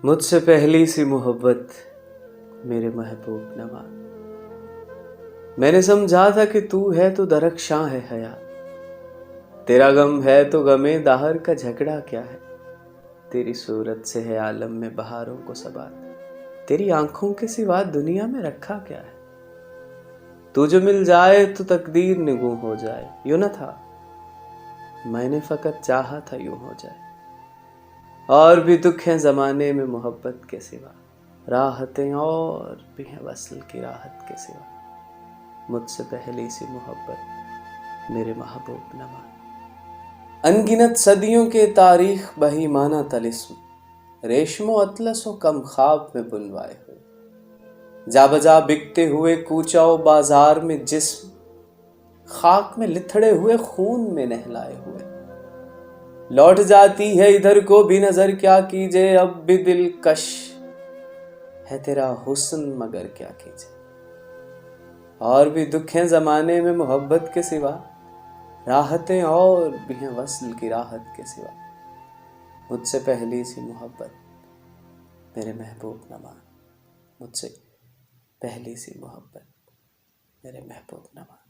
مجھ سے پہلی سی محبت میرے محبوب نما، میں نے سمجھا تھا کہ تو ہے تو درخشاں ہے حیا، تیرا غم ہے تو غمِ دہر کا جھگڑا کیا ہے، تیری صورت سے ہے عالم میں بہاروں کو ثبات، تیری آنکھوں کے سوا دنیا میں رکھا کیا ہے، تو جو مل جائے تو تقدیر نگوں ہو جائے، یوں نہ تھا میں نے فقط چاہا تھا یوں ہو جائے، اور بھی دکھ ہیں زمانے میں محبت کے سوا، راحتیں اور بھی ہیں وصل کی راحت کے سوا، مجھ سے پہلی سی محبت میرے محبوب نما۔ ان گنت صدیوں کے تاریخ بہیمانہ طلسم، ریشم و اطلس و کم خواب میں بنوائے ہوئے، جا بجا بکتے ہوئے کوچہ و بازار میں جسم، خاک میں لتھڑے ہوئے خون میں نہلائے ہوئے، لوٹ جاتی ہے ادھر کو بھی نظر کیا کیجے، اب بھی دلکش ہے تیرا حسن مگر کیا کیجے، اور بھی دکھ ہیں زمانے میں محبت کے سوا، راحتیں اور بھی ہیں وصل کی راحت کے سوا، مجھ سے پہلی سی محبت میرے محبوب نما، مجھ سے پہلی سی محبت میرے محبوب نما۔